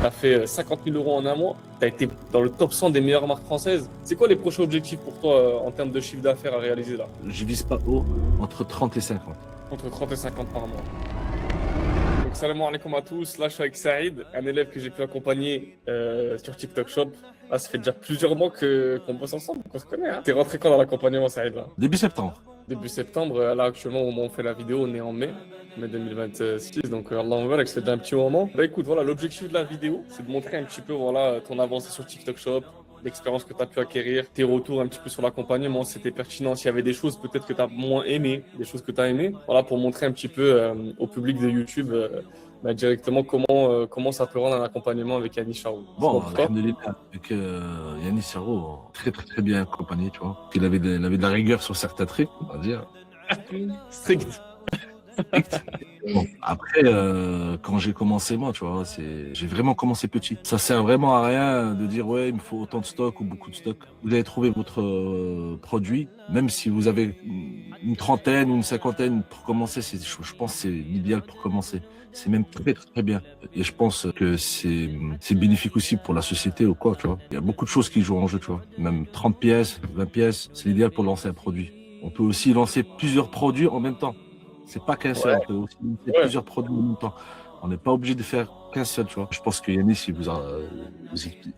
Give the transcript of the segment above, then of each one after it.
as fait 50 000 euros en un mois, tu as été dans le top 100 des meilleures marques françaises. C'est quoi les prochains objectifs pour toi en termes de chiffre d'affaires à réaliser là? Je vise pas haut, entre 30 et 50. Entre 30 et 50 par mois. Donc, salam alaikum à tous. Là, je suis avec Saïd, un élève que j'ai pu accompagner sur TikTok Shop. Là, ça fait déjà plusieurs mois qu'on bosse ensemble, qu'on se connaît. Hein. T'es rentré quand dans l'accompagnement, Saïd là? Début septembre. Début septembre. Là, actuellement, au moment où on fait la vidéo, on est en mai 2026. Donc, Allah Akbar, ça fait déjà un petit moment. Bah, écoute, voilà, l'objectif de la vidéo, c'est de montrer un petit peu voilà, ton avancée sur TikTok Shop, l'expérience que tu as pu acquérir, tes retours un petit peu sur l'accompagnement, si c'était pertinent, s'il y avait des choses peut-être que tu as moins aimé, des choses que tu as aimées, voilà, pour montrer un petit peu au public de YouTube directement comment ça peut rendre un accompagnement avec Yannis Charou. Bon, alhamdoulilah, avec Yannis Sarro, très très très bien accompagné, tu vois. Il avait de la rigueur sur certains trucs, on va dire. Strict. Bon, après, quand j'ai commencé, moi, tu vois, j'ai vraiment commencé petit. Ça sert vraiment à rien de dire, ouais, il me faut autant de stock ou beaucoup de stock. Vous allez trouver votre produit, même si vous avez une trentaine ou une cinquantaine pour commencer, je pense que c'est l'idéal pour commencer. C'est même très, très, très bien. Et je pense que c'est bénéfique aussi pour la société ou quoi, tu vois. Il y a beaucoup de choses qui jouent en jeu, tu vois. Même 30 pièces, 20 pièces, c'est l'idéal pour lancer un produit. On peut aussi lancer plusieurs produits en même temps. C'est pas qu'un seul, on peut aussi lancer plusieurs produits en même temps. On n'est pas obligé de faire qu'un seul, tu vois. Je pense que Yannis, il vous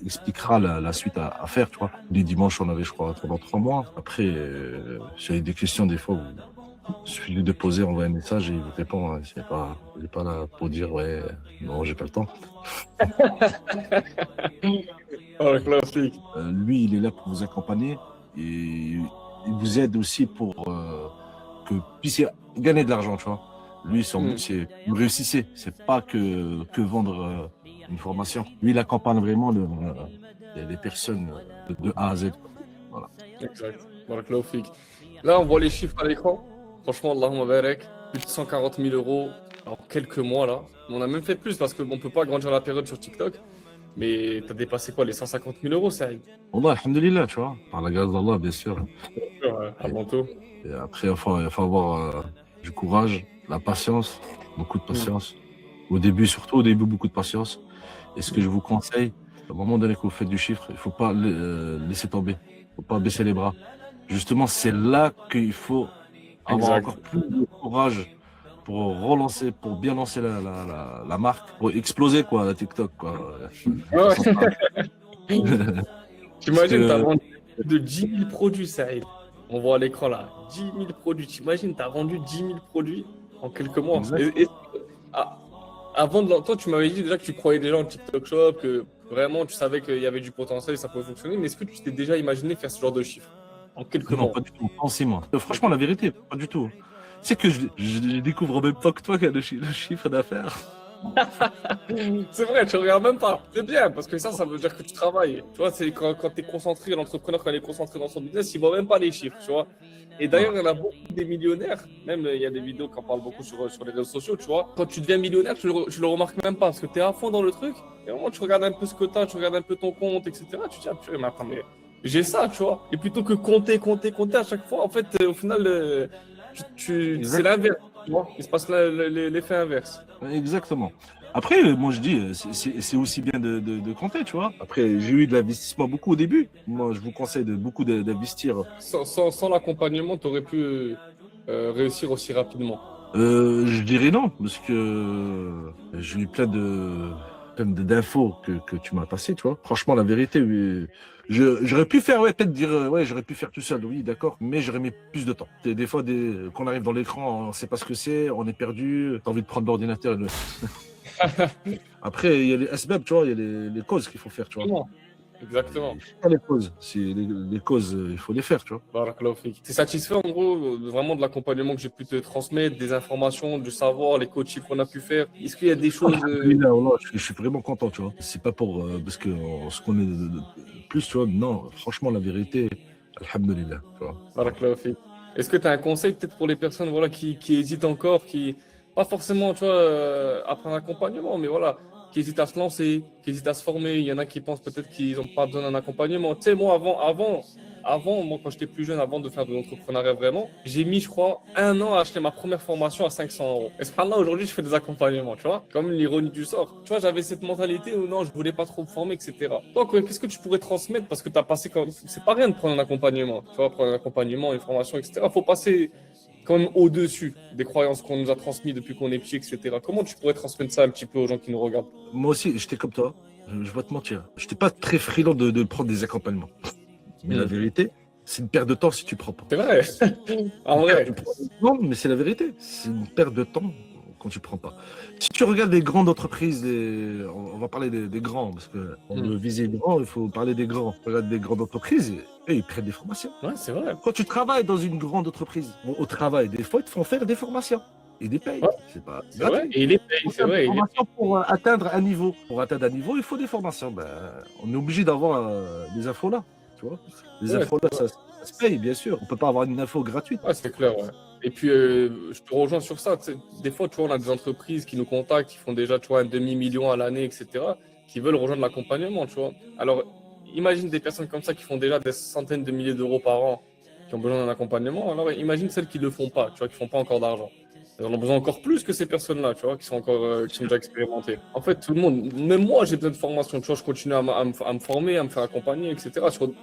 expliquera la suite à faire, tu vois. Les dimanches, on avait, je crois, pendant 3 mois. Après, j'avais des questions, des fois, il suffit de poser, envoyer un message et il vous répond. Hein. Il n'est pas là pour dire, ouais, non, j'ai pas le temps. Oh, classique. Lui, il est là pour vous accompagner et il vous aide aussi pour que vous puissiez gagner de l'argent, tu vois. Lui, son but, c'est que vous réussissez. C'est pas que vendre une formation. Lui, il accompagne vraiment les personnes de A à Z. Voilà. Exact. Barakallahu fik. Là, on voit les chiffres à l'écran. Franchement, Allahumma barak. Plus de 140 000 euros en quelques mois là. On a même fait plus parce qu'on ne peut pas agrandir la période sur TikTok. Mais tu as dépassé quoi, les 150 000 euros, ça Wallah, alhamdulillah, tu vois. Par la grâce d'Allah, bien sûr. avant tout. Et après, il faut avoir du courage, la patience, beaucoup de patience. Surtout au début, beaucoup de patience. Et ce que je vous conseille, au moment donné que vous faites du chiffre, il ne faut pas laisser tomber. Il ne faut pas baisser les bras. Justement, c'est là qu'il faut avoir encore plus de courage pour relancer, pour bien lancer la marque, pour exploser quoi, la TikTok. Quoi. Ouais. T'imagines, que... t'as vendu plus de 10 000 produits, Saïd. On voit à l'écran là, 10 000 produits. T'imagines, t'as vendu 10 000 produits en quelques mois. Ah, avant de toi, tu m'avais dit déjà que tu croyais déjà en TikTok Shop, que vraiment tu savais qu'il y avait du potentiel et ça pouvait fonctionner. Mais est-ce que tu t'es déjà imaginé faire ce genre de chiffres en quelques Non, mois? pas du tout, pas en 6 mois. Franchement, la vérité, pas du tout. C'est que je découvre en même temps que toi qu'il y a le chiffre d'affaires. C'est vrai, tu regardes même pas. C'est bien, parce que ça veut dire que tu travailles. Tu vois, c'est quand tu es concentré, l'entrepreneur, quand il est concentré dans son business, il voit même pas les chiffres, tu vois. Et d'ailleurs, il y en a beaucoup des millionnaires, même il y a des vidéos qui en parlent beaucoup sur les réseaux sociaux, tu vois. Quand tu deviens millionnaire, tu le remarques même pas, parce que tu es à fond dans le truc. Et au moment où tu regardes un peu ce que tu as, tu regardes un peu ton compte, etc., tu te dis, ah, purée, mais attends, mais j'ai ça, tu vois. Et plutôt que compter à chaque fois, en fait, au final, c'est l'inverse, tu vois. Il se passe l'effet inverse. Exactement. Après, moi je dis, c'est aussi bien de compter, tu vois. Après, j'ai eu de l'investissement beaucoup au début. Moi, je vous conseille beaucoup d'investir. Sans l'accompagnement, tu aurais pu réussir aussi rapidement. Je dirais non, parce que j'ai eu d'infos que tu m'as passé, tu vois. Franchement, la vérité, oui, j'aurais pu faire, ouais, peut-être dire, ouais, j'aurais pu faire tout seul, oui, d'accord, mais j'aurais mis plus de temps. Des fois, quand on arrive dans l'écran, on ne sait pas ce que c'est, on est perdu, t'as envie de prendre l'ordinateur. Après, il y a les SBAB, tu vois, il y a les causes qu'il faut faire, tu vois. Exactement. Pas les causes, les causes, il faut les faire, tu vois. Barakallahu fik. T'es satisfait en gros vraiment de l'accompagnement que j'ai pu te transmettre, des informations, du savoir, les coachings qu'on a pu faire. Est-ce qu'il y a des choses Je suis vraiment content, tu vois. C'est pas pour parce que ce qu'on est plus, tu vois. Non, franchement, la vérité, alhamdulillah, tu vois. Barakallahu fik. Est-ce que tu as un conseil peut-être pour les personnes voilà, qui hésitent encore, qui pas forcément tu vois, après un accompagnement, mais voilà, qui hésitent à se lancer, qui hésitent à se former. Il y en a qui pensent peut-être qu'ils n'ont pas besoin d'un accompagnement. Tu sais, moi avant avant, moi, quand j'étais plus jeune, avant de faire de l'entrepreneuriat vraiment, j'ai mis, je crois, 1 an à acheter ma première formation à 500 €. Et subhanallah, aujourd'hui, je fais des accompagnements, tu vois, comme l'ironie du sort. Tu vois, j'avais cette mentalité où non, je voulais pas trop me former, etc. Donc, qu'est-ce que tu pourrais transmettre parce que tu as passé quand c'est pas rien de prendre un accompagnement, tu vois, prendre un accompagnement, une formation, etc. Faut passer quand même au-dessus des croyances qu'on nous a transmises depuis qu'on est petit, etc. Comment tu pourrais transmettre ça un petit peu aux gens qui nous regardent? Moi aussi, j'étais comme toi. Je vais te mentir. J'étais pas très friand de prendre des accompagnements. Mais la vérité, c'est une perte de temps si tu prends pas. C'est vrai. En vrai. Non, mais c'est la vérité. C'est une perte de temps quand tu prends pas. Si tu regardes les grandes entreprises, on va parler des grands, parce qu'on veut viser les grands, il faut parler des grands. Regarde des grandes entreprises, et ils prennent des formations. Ouais, c'est vrai. Quand tu travailles dans une grande entreprise, au travail, des fois, ils te font faire des formations. Et des payes. Ouais. C'est pas C'est vrai. Et il est payé, c'est vrai. Pour atteindre un niveau. Pour atteindre un niveau, il faut des formations. Ben, on est obligé d'avoir des infos là. Tu vois, les infos là, ça se paye, bien sûr. On peut pas avoir une info gratuite. Ouais, c'est clair, ouais. Et puis, je te rejoins sur ça. Tu sais, des fois, tu vois, on a des entreprises qui nous contactent, qui font déjà, tu vois, un demi-million à l'année, etc., qui veulent rejoindre l'accompagnement, tu vois. Alors, imagine des personnes comme ça qui font déjà des centaines de milliers d'euros par an, qui ont besoin d'un accompagnement. Alors, imagine celles qui ne le font pas, tu vois, qui font pas encore d'argent. Elles en ont besoin encore plus que ces personnes-là, tu vois, qui sont encore, qui sont déjà expérimentées. En fait, tout le monde, même moi, j'ai besoin de formation, tu vois, je continue à me former, à me faire accompagner, etc.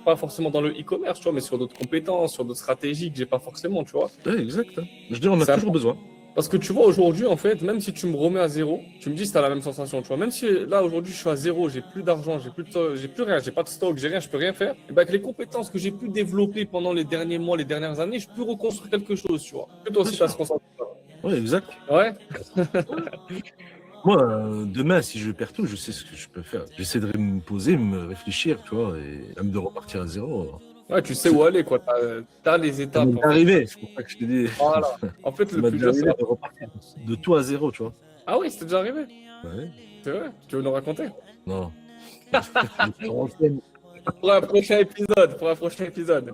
Pas forcément dans le e-commerce, tu vois, mais sur d'autres compétences, sur d'autres stratégies que j'ai pas forcément, tu vois. Ouais, exact. Hein. Je dis, on a C'est toujours besoin. Parce que tu vois, aujourd'hui, en fait, même si tu me remets à zéro, tu me dis que tu as la même sensation, tu vois. Même si là, aujourd'hui, je suis à zéro, j'ai plus d'argent, j'ai plus rien, j'ai pas de stock, j'ai rien, je peux rien faire. Et ben, avec les compétences que j'ai pu développer pendant les derniers mois, les dernières années, je peux reconstruire quelque chose, tu vois. Que toi aussi, tu as ce ressenti. Ouais, exact. Ouais. Moi, demain, si je perds tout, je sais ce que je peux faire. J'essaierai de me poser, me réfléchir, tu vois, et même de repartir à zéro. Ouais, tu sais où aller, quoi. T'as les Ça étapes. m'est arrivé, c'est pour ça que je t'ai dit. Voilà. En fait, Ça le m'est plus déjà dur, c'est arrivé de repartir de tout à zéro, tu vois. Ah oui, c'était déjà arrivé. Ouais. C'est vrai. Tu veux nous raconter? Non. Pour un prochain épisode. Pour un prochain épisode.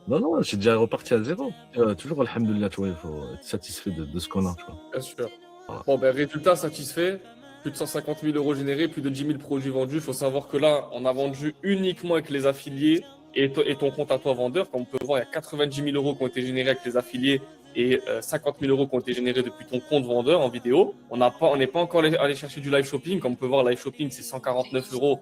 Non, j'ai déjà reparti à zéro. Toujours, alhamdoulilah, tu vois, il faut être satisfait de ce qu'on a, tu vois. Bien sûr. Voilà. Bon, ben, résultat satisfait. Plus de 150 000 euros générés, plus de 10 000 produits vendus. Il faut savoir que là, on a vendu uniquement avec les affiliés et ton compte à toi vendeur. Comme on peut voir, il y a 90 000 euros qui ont été générés avec les affiliés et 50 000 euros qui ont été générés depuis ton compte vendeur en vidéo. On n'est pas encore allé chercher du live shopping. Comme on peut voir, live shopping, c'est 149 euros.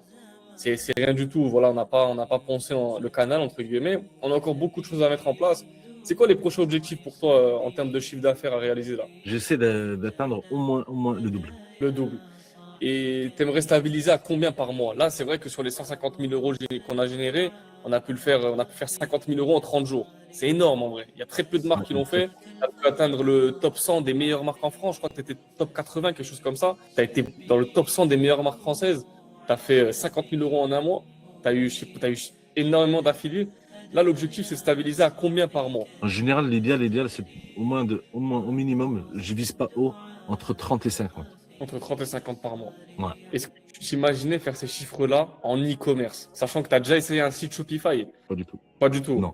C'est rien du tout. Voilà, on n'a pas poncé le canal, entre guillemets. On a encore beaucoup de choses à mettre en place. C'est quoi les prochains objectifs pour toi en termes de chiffre d'affaires à réaliser là? J'essaie d'atteindre au moins le double. Le double. Et tu aimerais stabiliser à combien par mois? Là, c'est vrai que sur les 150 000 euros qu'on a générés, on a pu faire 50 000 euros en 30 jours. C'est énorme en vrai. Il y a très peu de marques qui l'ont fait. Tu as pu atteindre le top 100 des meilleures marques en France. Je crois que tu étais top 80, quelque chose comme ça. Tu as été dans le top 100 des meilleures marques françaises. Tu as fait 50 000 euros en un mois. Tu as eu énormément d'affiliés. Là, l'objectif, c'est stabiliser à combien par mois? En général, l'idéal, c'est au minimum, je vise pas haut, entre 30 et 50. Entre 30 et 50 par mois. Ouais. Est-ce que tu t'imaginais faire ces chiffres-là en e-commerce, sachant que tu as déjà essayé un site Shopify? Pas du tout. Pas du tout. Non.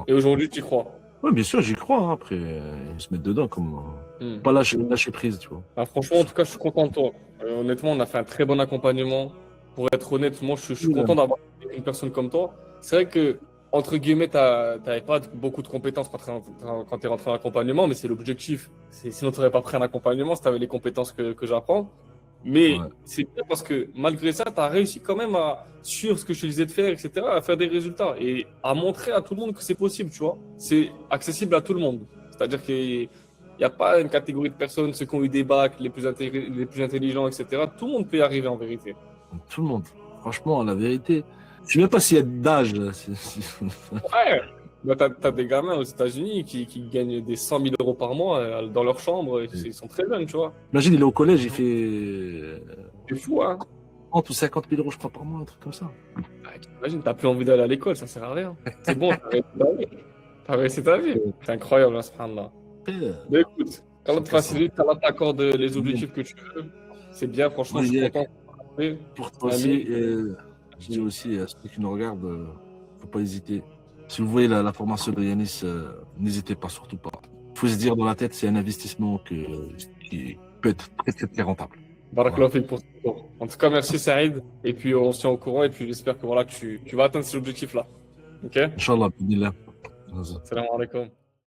Et aujourd'hui, tu y crois? Oui, bien sûr, j'y crois. Hein. Après, ils se mettent dedans comme. Pas lâcher prise, tu vois. Ah, franchement, en tout cas, je suis content de toi. Honnêtement, on a fait un très bon accompagnement. Pour être honnête, moi, je suis content d'avoir une personne comme toi. C'est vrai que, entre guillemets, tu n'avais pas beaucoup de compétences quand tu es rentré en accompagnement, mais c'est l'objectif. Sinon, tu n'aurais pas pris un accompagnement si tu avais les compétences que j'apprends. Mais c'est bien parce que malgré ça, tu as réussi quand même à suivre ce que je te disais de faire, etc., à faire des résultats et à montrer à tout le monde que c'est possible, tu vois. C'est accessible à tout le monde. C'est-à-dire qu'il n'y a pas une catégorie de personnes, ceux qui ont eu des bacs, les plus intelligents, etc. Tout le monde peut y arriver en vérité. Tout le monde. Franchement, la vérité, je ne sais même pas s'il y a d'âge. Ouais. Bah, t'as des gamins aux États-Unis qui gagnent des 100 000 euros par mois dans leur chambre. Ils sont très jeunes, tu vois. Imagine, il est au collège, il fait. C'est fou, hein. 30 ou 50 000 euros, je crois, par mois, un truc comme ça. Imagine, t'as plus envie d'aller à l'école, ça sert à rien. C'est bon, t'as réussi ta vie. C'est incroyable, hein, subhanallah. Mais écoute, quand on te facilite, quand on t'accorde les objectifs que tu veux, c'est bien, franchement, je suis content. Pour toi aussi, je dis aussi à ceux qui nous regardent, faut pas hésiter. Si vous voyez la formation de Yanis, n'hésitez pas, surtout pas. Il faut se dire dans la tête, c'est un investissement qui peut être très, très, très rentable. Barakallahu fik pour ça. En tout cas, merci Saïd. Et puis, on se tient au courant. Et puis, j'espère que voilà, tu vas atteindre cet objectif-là. Ok, Inch'Allah, bismillah. salam alaikum.